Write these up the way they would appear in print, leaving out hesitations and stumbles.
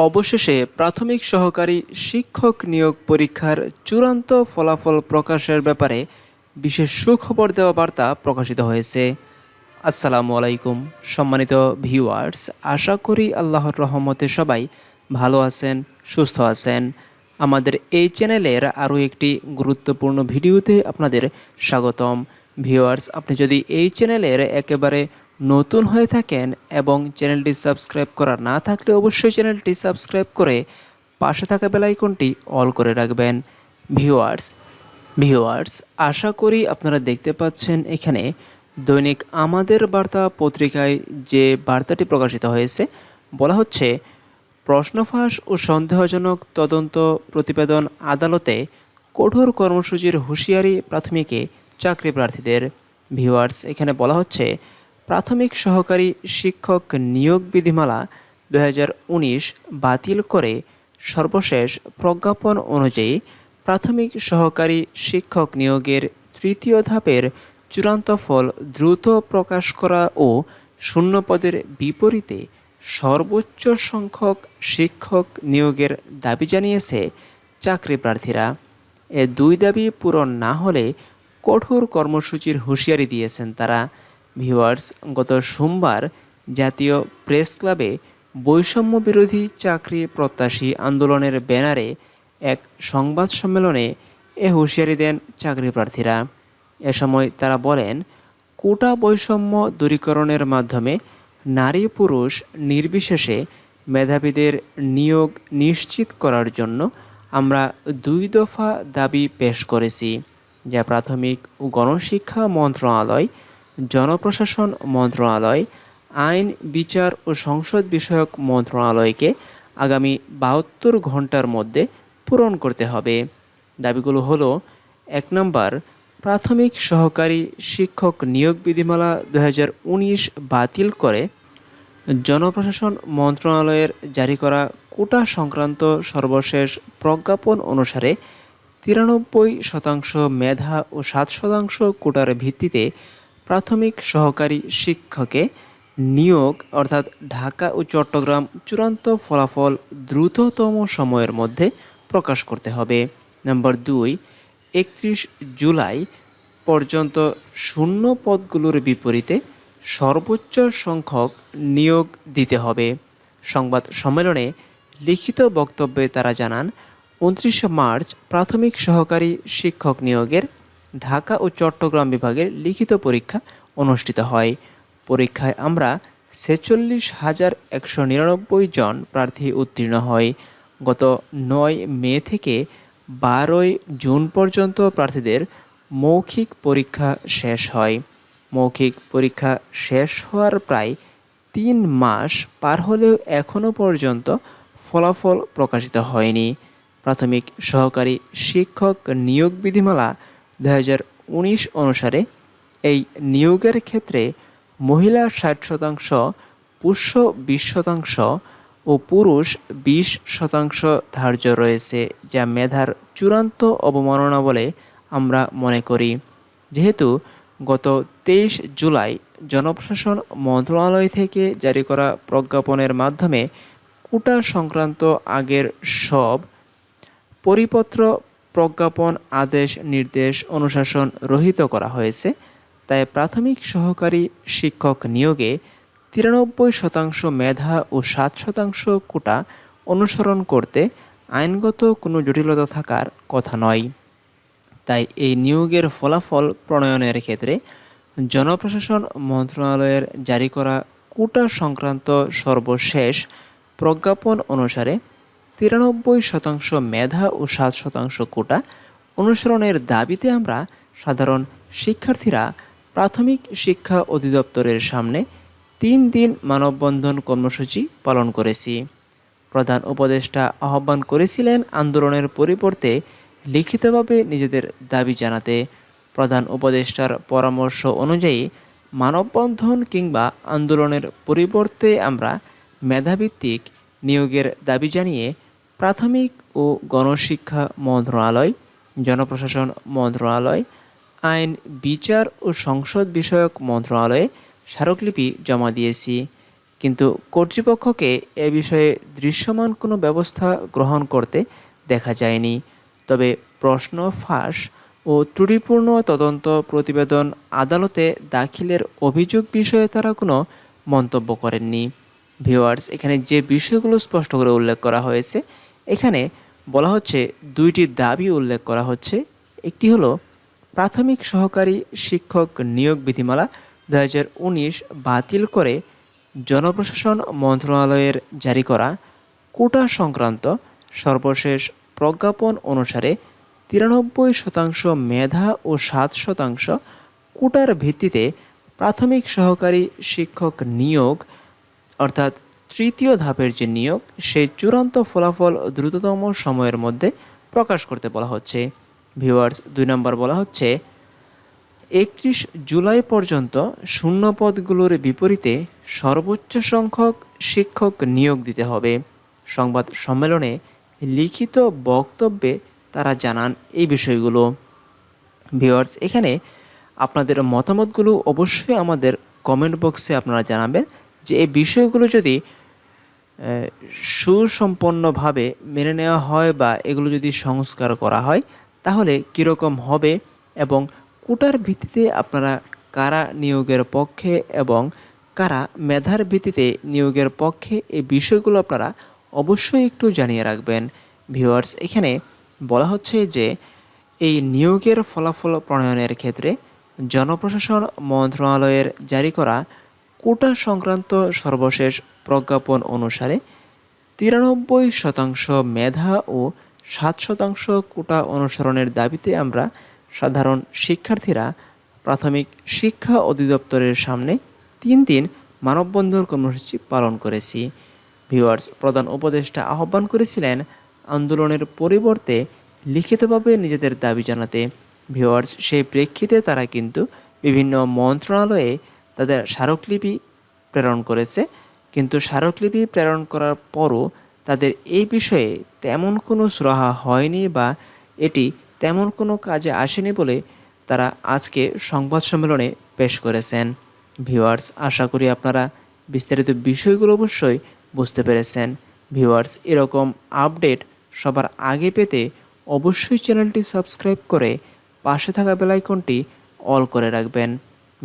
অবশেষে প্রাথমিক সহকারী শিক্ষক নিয়োগ পরীক্ষার চূড়ান্ত ফলাফল প্রকাশের ব্যাপারে বিশেষ সুখবর দেওয়া বার্তা প্রকাশিত হয়েছে। আসসালামু আলাইকুম সম্মানিত ভিউয়ার্স, আশা করি আল্লাহর রহমতে সবাই ভালো আছেন, সুস্থ আছেন। আমাদের এই চ্যানেলের আরও একটি গুরুত্বপূর্ণ ভিডিওতে আপনাদের স্বাগতম। ভিউয়ার্স, আপনি যদি এই চ্যানেলের একেবারে নতুন হয়ে থাকেন এবং চ্যানেলটি সাবস্ক্রাইব করা না থাকলে অবশ্যই চ্যানেলটি সাবস্ক্রাইব করে পাশে থাকা বেল আইকনটি অল করে রাখবেন। ভিউয়ার্স, আশা করি আপনারা দেখতে পাচ্ছেন এখানে দৈনিক আমাদের বার্তা পত্রিকায় যে বার্তাটি প্রকাশিত হয়েছে, বলা হচ্ছে প্রশ্ন ফাঁস ও সন্দেহজনক তদন্ত প্রতিবেদন আদালতে কঠোর কর্মসূচির হুঁশিয়ারি প্রাথমিকে চাকরি প্রার্থীদের। ভিউয়ার্স, এখানে বলা হচ্ছে প্রাথমিক সহকারী শিক্ষক নিয়োগ বিধিমালা 2019 বাতিল করে সর্বশেষ প্রজ্ঞাপন অনুযায়ী প্রাথমিক সহকারী শিক্ষক নিয়োগের তৃতীয় ধাপের চূড়ান্ত ফল দ্রুত প্রকাশ করা ও শূন্য পদের বিপরীতে সর্বোচ্চ সংখ্যক শিক্ষক নিয়োগের দাবি জানিয়েছে চাকরি প্রার্থীরা। এ দুই দাবি পূরণ না হলে কঠোর কর্মসূচির হুঁশিয়ারি দিয়েছেন তারা। ভিউয়ার্স, গত সোমবার জাতীয় প্রেস ক্লাবে বৈষম্য বিরোধী চাকরি প্রত্যাশী আন্দোলনের ব্যানারে এক সংবাদ সম্মেলনে এ হুঁশিয়ারি দেন চাকরি প্রার্থীরা। এ সময় তারা বলেন, কোটা বৈষম্য দূরীকরণের মাধ্যমে নারী পুরুষ নির্বিশেষে মেধাবীদের নিয়োগ নিশ্চিত করার জন্য আমরা 2 দফা দাবি পেশ করেছি, যা প্রাথমিক ও গণশিক্ষা মন্ত্রণালয়, জনপ্রশাসন মন্ত্রণালয়, আইন বিচার ও সংসদ বিষয়ক মন্ত্রণালয়কে আগামী 72 ঘন্টার মধ্যে পূরণ করতে হবে। দাবিগুলো হলো: 1 নম্বর, প্রাথমিক সহকারী শিক্ষক নিয়োগ বিধিমালা 2019 বাতিল করে জনপ্রশাসন মন্ত্রণালয়ের জারি করা কোটা সংক্রান্ত সর্বশেষ প্রজ্ঞাপন অনুসারে 93% মেধা ও 7% কোটার ভিত্তিতে প্রাথমিক সহকারী শিক্ষকে নিয়োগ অর্থাৎ ঢাকা ও চট্টগ্রাম চূড়ান্ত ফলাফল দ্রুততম সময়ের মধ্যে প্রকাশ করতে হবে। নম্বর 2, 31 জুলাই পর্যন্ত শূন্য পদগুলোর বিপরীতে সর্বোচ্চ সংখ্যক নিয়োগ দিতে হবে। সংবাদ সম্মেলনে লিখিত বক্তব্যে তারা জানান, 29 মার্চ প্রাথমিক সহকারী শিক্ষক নিয়োগের ঢাকা ও চট্টগ্রাম বিভাগের লিখিত পরীক্ষা অনুষ্ঠিত হয়। পরীক্ষায় আমরা 46,199 জন প্রার্থী উত্তীর্ণ হয়। গত 9 মে থেকে 12 জুন পর্যন্ত প্রার্থীদের মৌখিক পরীক্ষা শেষ হয়। মৌখিক পরীক্ষা শেষ হওয়ার প্রায় 3 মাস পার হলেও এখনও পর্যন্ত ফলাফল প্রকাশিত হয়নি। প্রাথমিক সহকারী শিক্ষক নিয়োগ বিধিমালা 2019 অনুসারে এই নিয়োগের ক্ষেত্রে মহিলা 60%, পুরুষ 20% ও পুরুষ 20% ধার্য রয়েছে, যা মেধার চূড়ান্ত অবমাননা বলে আমরা মনে করি। যেহেতু গত 23 জুলাই জনপ্রশাসন মন্ত্রণালয় থেকে জারি করা প্রজ্ঞাপনের মাধ্যমে কোটা সংক্রান্ত আগের সব পরিপত্র, প্রজ্ঞাপন, আদেশ, নির্দেশ, অনুশাসন রহিত করা হয়েছে, তাই প্রাথমিক সহকারী শিক্ষক নিয়োগে 93% মেধা ও 7% কোটা অনুসরণ করতে আইনগত কোনো জটিলতা থাকার কথা নয়। তাই এই নিয়োগের ফলাফল প্রণয়নের ক্ষেত্রে জনপ্রশাসন মন্ত্রণালয়ের জারি করা কোটা সংক্রান্ত সর্বশেষ প্রজ্ঞাপন অনুসারে 93% মেধা ও 7% কোটা অনুসরণের দাবিতে আমরা সাধারণ শিক্ষার্থীরা প্রাথমিক শিক্ষা অধিদপ্তরের সামনে 3 দিন মানববন্ধন কর্মসূচি পালন করেছি। প্রধান উপদেষ্টা আহ্বান করেছিলেন আন্দোলনের পরিবর্তে লিখিতভাবে নিজেদের দাবি জানাতে। প্রধান উপদেষ্টার পরামর্শ অনুযায়ী মানববন্ধন কিংবা আন্দোলনের পরিবর্তে আমরা মেধাভিত্তিক নিয়োগের দাবি জানিয়ে প্রাথমিক ও গণশিক্ষা মন্ত্রণালয়, জনপ্রশাসন মন্ত্রণালয়, আইন বিচার ও সংসদ বিষয়ক মন্ত্রণালয়ে স্মারকলিপি জমা দিয়েছি। কিন্তু কর্তৃপক্ষকে এ বিষয়ে দৃশ্যমান কোনো ব্যবস্থা গ্রহণ করতে দেখা যায়নি। তবে প্রশ্ন ফাঁস ও ত্রুটিপূর্ণ তদন্ত প্রতিবেদন আদালতে দাখিলের অভিযোগ বিষয়ে তারা কোনো মন্তব্য করেননি। ভিউয়ার্স, এখানে যে বিষয়গুলো স্পষ্ট করে উল্লেখ করা হয়েছে, এখানে বলা হচ্ছে দুইটি দাবি উল্লেখ করা হচ্ছে। একটি হলো প্রাথমিক সহকারী শিক্ষক নিয়োগ বিধিমালা 2019 বাতিল করে জনপ্রশাসন মন্ত্রণালয়ের জারি করা কোটা সংক্রান্ত সর্বশেষ প্রজ্ঞাপন অনুসারে 93% মেধা ও 7% কোটার ভিত্তিতে প্রাথমিক সহকারী শিক্ষক নিয়োগ, অর্থাৎ তৃতীয় ধাপের যে নিয়োগ, সেই চূড়ান্ত ফলাফল দ্রুততম সময়ের মধ্যে প্রকাশ করতে বলা হচ্ছে। ভিউয়ার্স, 2 নম্বর বলা হচ্ছে 31 জুলাই পর্যন্ত শূন্য পদগুলোর বিপরীতে সর্বোচ্চ সংখ্যক শিক্ষক নিয়োগ দিতে হবে। সংবাদ সম্মেলনে লিখিত বক্তব্যে তারা জানান এই বিষয়গুলো। ভিউয়ার্স, এখানে আপনাদের মতামতগুলো অবশ্যই আমাদের কমেন্ট বক্সে আপনারা জানাবেন যে এই বিষয়গুলো যদি সুসম্পন্নভাবে মেনে নেওয়া হয় বা এগুলো যদি সংস্কার করা হয় তাহলে কীরকম হবে, এবং কোটার ভিত্তিতে আপনারা কারা নিয়োগের পক্ষে এবং কারা মেধার ভিত্তিতে নিয়োগের পক্ষে, এই বিষয়গুলো আপনারা অবশ্যই একটু জানিয়ে রাখবেন। ভিউয়ার্স, এখানে বলা হচ্ছে যে এই নিয়োগের ফলাফল প্রণয়নের ক্ষেত্রে জনপ্রশাসন মন্ত্রণালয়ের জারি করা কোটা সংক্রান্ত সর্বশেষ প্রজ্ঞাপন অনুসারে 93% মেধা ও 7% কোটা অনুসরণের দাবিতে আমরা সাধারণ শিক্ষার্থীরা প্রাথমিক শিক্ষা অধিদপ্তরের সামনে 3 দিন মানববন্ধন কর্মসূচি পালন করেছি। ভিউয়ার্স, প্রধান উপদেষ্টা আহ্বান করেছিলেন আন্দোলনের পরিবর্তে লিখিতভাবে নিজেদের দাবি জানাতে। ভিউয়ার্স, সেই প্রেক্ষিতে তারা কিন্তু বিভিন্ন মন্ত্রণালয়ে তাদের স্মারকলিপি প্রেরণ করেছে, কিন্তু স্মারকলিপি প্রেরণ করার পরও তাদের এই বিষয়ে তেমন কোনো সুরাহা হয়নি বা এটি তেমন কোনো কাজে আসেনি বলে তারা আজকে সংবাদ সম্মেলনে পেশ করেছেন। ভিউয়ার্স, আশা করি আপনারা বিস্তারিত বিষয়গুলো অবশ্যই বুঝতে পেরেছেন। ভিউয়ার্স, এরকম আপডেট সবার আগে পেতে অবশ্যই চ্যানেলটি সাবস্ক্রাইব করে পাশে থাকা বেল আইকনটি অল করে রাখবেন।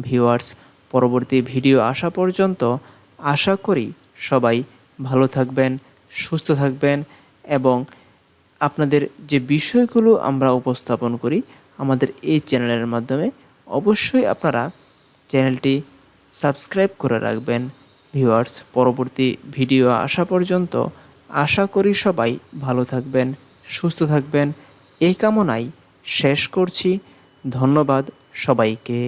ভিউয়ার্স, পরবর্তী ভিডিও আসা পর্যন্ত আশা করি সবাই ভালো থাকবেন, সুস্থ থাকবেন এবং আপনাদের যে বিষয়গুলো আমরা উপস্থাপন করি আমাদের এই চ্যানেলের মাধ্যমে অবশ্যই আপনারা চ্যানেলটি সাবস্ক্রাইব করে রাখবেন। ভিউয়ার্স, পরবর্তী ভিডিও আসা পর্যন্ত আশা করি সবাই ভালো থাকবেন, সুস্থ থাকবেন, এই কামনাই শেষ করছি। ধন্যবাদ সবাইকে।